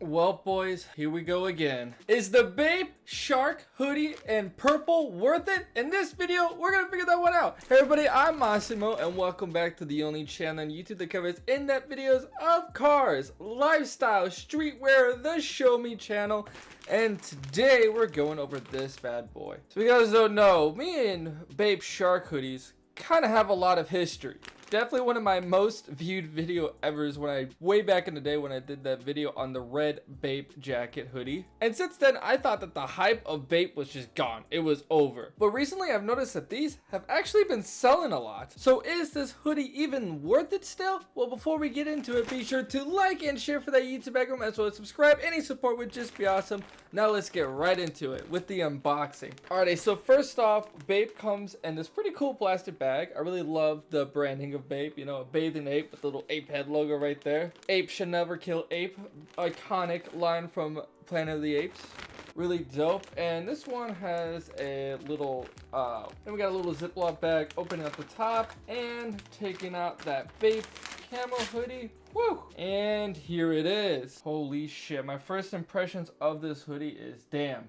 Well, boys, here we go again. Is the Bape Shark hoodie in purple worth it? In this video, we're gonna figure that one out. Hey everybody, I'm Massimo, and welcome back to the only channel on YouTube that covers in-depth videos of cars, lifestyle, streetwear, the Show Me channel. And today, we're going over this bad boy. So if you guys don't know, me and Bape Shark hoodies kind of have a lot of history. Definitely one of my most viewed video ever is way back in the day when I did that video on the red Bape jacket hoodie. And since then, I thought that the hype of Bape was just gone. It was over. But recently, I've noticed that these have actually been selling a lot. So is this hoodie even worth it still? Well, before we get into it, be sure to like and share for that YouTube algorithm, as well as subscribe. Any support would just be awesome. Now let's get right into it with the unboxing. Alrighty, so first off, Bape comes in this pretty cool plastic bag. I really love the branding of Bape, you know, a bathing ape with the little ape head logo right there. Ape should never kill ape, iconic line from Planet of the Apes. Really dope. And this one has a little then we got a little Ziploc bag opening at the top and taking out that Bape Camo hoodie. Woo! And here it is. Holy shit, my first impressions of this hoodie is, damn,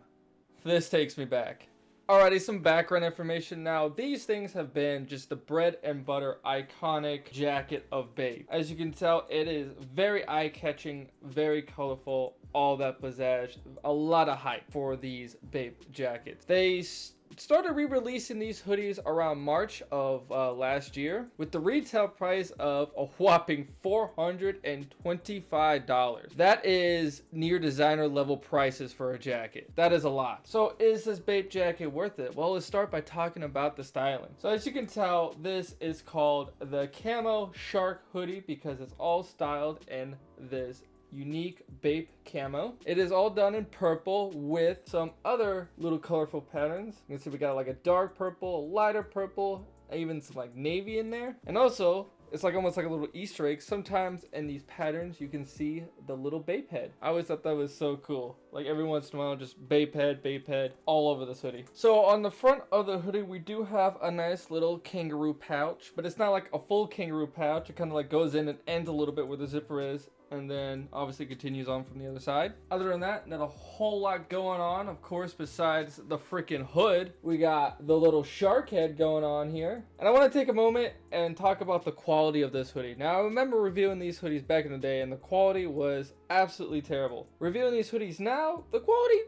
this takes me back. Alrighty, some background information now. These things have been just the bread and butter iconic jacket of Bape. As you can tell, it is very eye-catching, very colorful, all that pizzazz, a lot of hype for these Bape jackets. They started re-releasing these hoodies around March of last year with the retail price of a whopping $425. That is near designer level prices for a jacket. That is a lot. So is this Bape jacket worth it? Well, let's start by talking about the styling. So as you can tell, this is called the Camo Shark hoodie because it's all styled in this unique Bape camo. It is all done in purple with some other little colorful patterns. You can see we got like a dark purple, a lighter purple, even some like navy in there. And also, it's like almost like a little Easter egg. Sometimes in these patterns, you can see the little Bape head. I always thought that was so cool. Like every once in a while, just Bape head all over this hoodie. So on the front of the hoodie, we do have a nice little kangaroo pouch, but it's not like a full kangaroo pouch. It kind of like goes in and ends a little bit where the zipper is, and then obviously continues on from the other side. Other than that, not a whole lot going on. Of course, besides the freaking hood, we got the little shark head going on here. And I want to take a moment and talk about the quality of this hoodie. Now, I remember reviewing these hoodies back in the day, and the quality was absolutely terrible. Reviewing these hoodies now, the quality,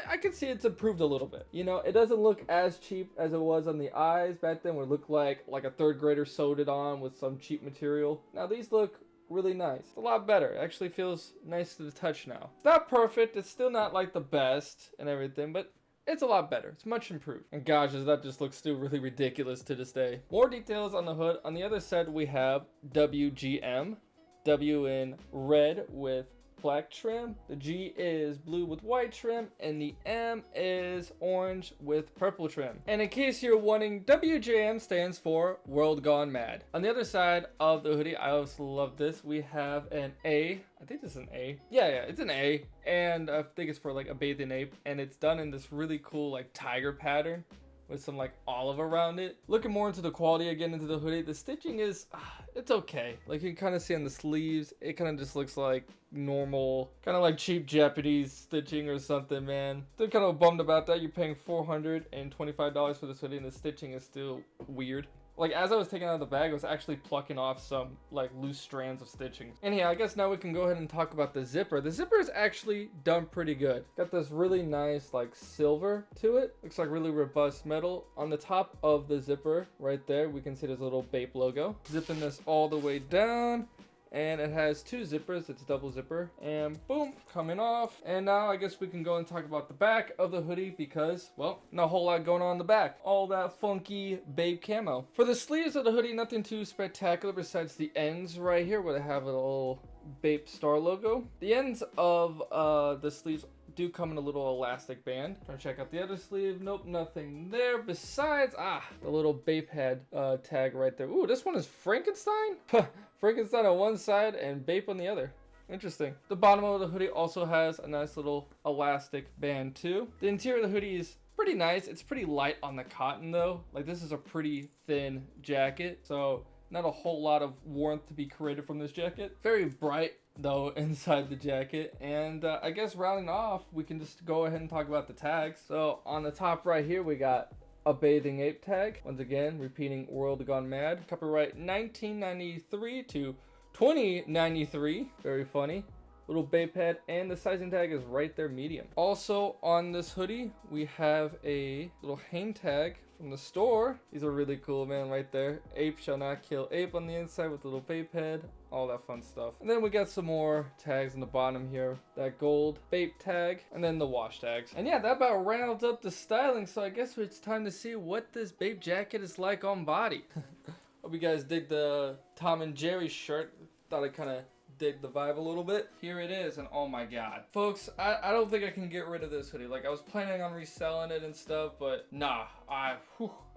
I can see it's improved a little bit. You know, it doesn't look as cheap as it was on the eyes back then, where it looked like a third grader sewed it on with some cheap material. Now, these look really nice. It's a lot better. It actually feels nice to the touch now. It's not perfect. It's still not like the best and everything, but it's a lot better. It's much improved. And gosh, that just looks still really ridiculous to this day. More details on the hood. On the other side, we have WGM. W in red with black trim, the G is blue with white trim, and the M is orange with purple trim. And in case you're wondering, WJM stands for World Gone Mad. On the other side of the hoodie, I also love this. We have an A. I think this is an A. Yeah, it's an A. And I think it's for like a bathing ape. And it's done in this really cool like tiger pattern with some like olive around it. Looking more into the quality again into the hoodie, the stitching is, it's okay. Like you can kind of see on the sleeves, it kind of just looks like normal, kind of like cheap Japanese stitching or something, man. They're kind of bummed about that. You're paying $425 for this hoodie and the stitching is still weird. Like as I was taking out of the bag, I was actually plucking off some like loose strands of stitching. Anyhow, I guess now we can go ahead and talk about the zipper. The zipper is actually done pretty good. Got this really nice like silver to it. Looks like really robust metal. On the top of the zipper right there, we can see this little Bape logo. Zipping this all the way down. And it has two zippers. It's double zipper, and boom, coming off. And now I guess we can go and talk about the back of the hoodie because, well, not a whole lot going on in the back. All that funky Bape camo. For the sleeves of the hoodie, nothing too spectacular besides the ends right here where they have a little Bape star logo. The ends of the sleeves do come in a little elastic band. Trying to check out the other sleeve. Nope, nothing there besides the little Bape head tag right there. Ooh, this one is Frankenstein. Frankenstein on one side and Bape on the other. Interesting. The bottom of the hoodie also has a nice little elastic band too. The interior of the hoodie is pretty nice. It's pretty light on the cotton though. Like this is a pretty thin jacket, so not a whole lot of warmth to be created from this jacket. Very bright, though inside the jacket. And I guess rounding off, we can just go ahead and talk about the tags. So on the top right here, we got a bathing ape tag. Once again, repeating World Gone Mad. Copyright 1993 to 2093. Very funny. Little Bape head, and the sizing tag is right there, medium. Also on this hoodie, we have a little hang tag from the store. These are really cool, man, right there. Ape shall not kill ape on the inside with the little Bape head, all that fun stuff. And then we got some more tags on the bottom here. That gold Bape tag, and then the wash tags. And yeah, that about rounds up the styling, so I guess it's time to see what this Bape jacket is like on body. Hope you guys dig the Tom and Jerry shirt. Thought I kind of dig the vibe a little bit. Here it is, and oh my god. Folks, I don't think I can get rid of this hoodie. Like, I was planning on reselling it and stuff, but nah, I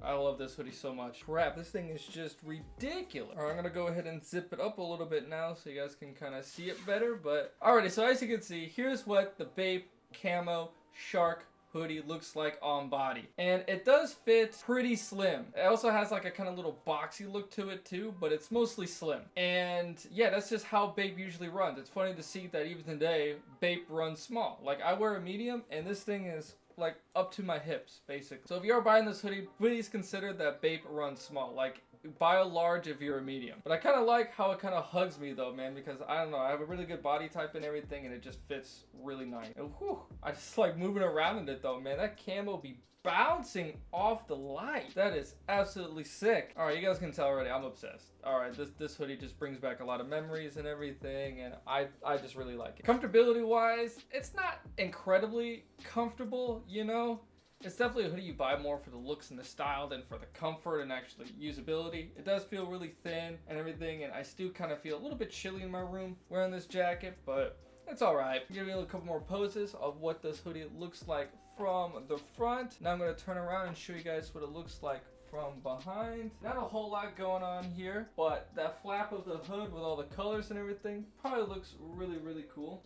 love this hoodie so much. Crap, this thing is just ridiculous. Alright, I'm gonna go ahead and zip it up a little bit now so you guys can kind of see it better, but alrighty, so as you can see, here's what the Bape Camo Shark hoodie looks like on body, and it does fit pretty slim. It also has like a kind of little boxy look to it too, but it's mostly slim. And yeah, that's just how Bape usually runs. It's funny to see that even today Bape runs small. Like, I wear a medium and this thing is like up to my hips basically. So if you're buying this hoodie, please consider that Bape runs small. Like, buy a large if you're a medium. But I kind of like how it kind of hugs me though, man, because I don't know, I have a really good body type and everything, and it just fits really nice. And whew, I just like moving around in it though, man. That camo be bouncing off the light. That is absolutely sick. All right, you guys can tell already, I'm obsessed. All right, this hoodie just brings back a lot of memories and everything, and I just really like it. Comfortability wise, it's not incredibly comfortable, you know. It's definitely a hoodie you buy more for the looks and the style than for the comfort and actually usability. It does feel really thin and everything, and I still kind of feel a little bit chilly in my room wearing this jacket, but it's alright. Give you a couple more poses of what this hoodie looks like from the front. Now I'm going to turn around and show you guys what it looks like from behind. Not a whole lot going on here, but that flap of the hood with all the colors and everything probably looks really, really cool.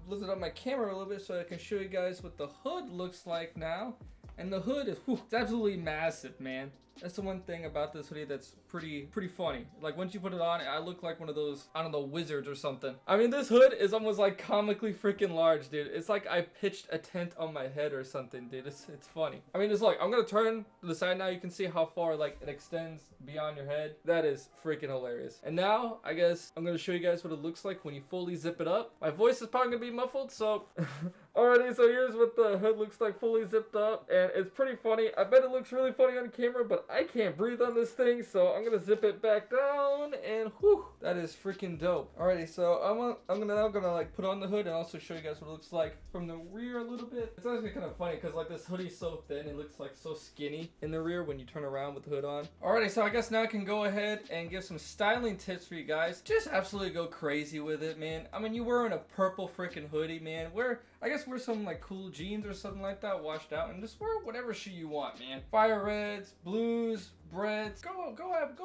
Lifted up my camera a little bit so I can show you guys what the hood looks like now. And the hood is, whew, it's absolutely massive, man. That's the one thing about this hoodie that's pretty funny. Like, once you put it on, I look like one of those, I don't know, wizards or something. I mean, this hood is almost like comically freaking large, dude. It's like I pitched a tent on my head or something, dude. It's funny. I mean, it's like, I'm gonna turn to the side now. You can see how far, like, it extends beyond your head. That is freaking hilarious. And now, I guess, I'm gonna show you guys what it looks like when you fully zip it up. My voice is probably gonna be muffled, so... Alrighty, so here's what the hood looks like fully zipped up, and it's pretty funny. I bet it looks really funny on camera, but I can't breathe on this thing, so I'm gonna zip it back down, and whew, that is freaking dope. Alrighty, so I'm now gonna like put on the hood and also show you guys what it looks like from the rear a little bit. It's actually kind of funny because like this hoodie's so thin, it looks like so skinny in the rear when you turn around with the hood on. Alrighty, so I guess now I can go ahead and give some styling tips for you guys. Just absolutely go crazy with it, man. I mean, you're wearing a purple freaking hoodie, man. I guess wear some like cool jeans or something like that, washed out, and just wear whatever shoe you want, man. Fire reds, blues, breads, go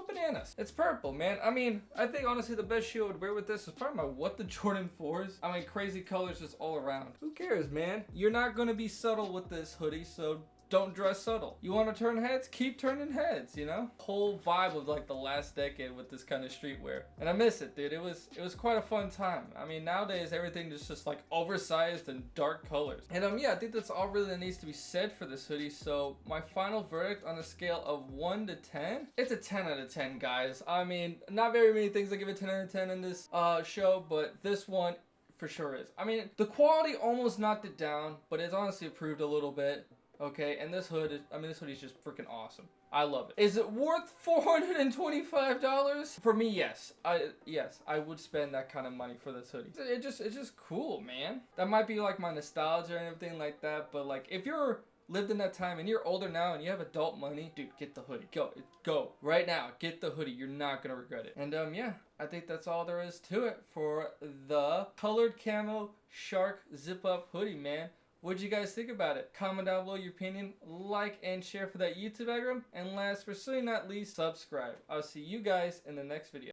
bananas. It's purple, man. I mean, I think honestly the best shoe I would wear with this is probably my What the Jordan 4s. I mean, crazy colors just all around. Who cares, man? You're not gonna be subtle with this hoodie, so don't dress subtle. You want to turn heads? Keep turning heads, you know? Whole vibe of like the last decade with this kind of streetwear. And I miss it, dude. It was quite a fun time. I mean, nowadays everything is just like oversized and dark colors. And yeah, I think that's all really that needs to be said for this hoodie. So my final verdict on a scale of 1 to 10, it's a 10 out of 10, guys. I mean, not very many things I give a 10 out of 10 in this show, but this one for sure is. I mean, the quality almost knocked it down, but it's honestly improved a little bit. Okay, and this hood is, this hoodie is just freaking awesome. I love it. Is it worth $425? For me, yes. I would spend that kind of money for this hoodie. It's just cool, man. That might be like my nostalgia and everything like that, but like if you're lived in that time and you're older now and you have adult money, dude, get the hoodie. Go right now. Get the hoodie. You're not gonna regret it. And yeah, I think that's all there is to it for the colored camo shark zip up hoodie, man. What'd you guys think about it? Comment down below your opinion, like and share for that YouTube algorithm, and last but certainly not least, subscribe. I'll see you guys in the next video.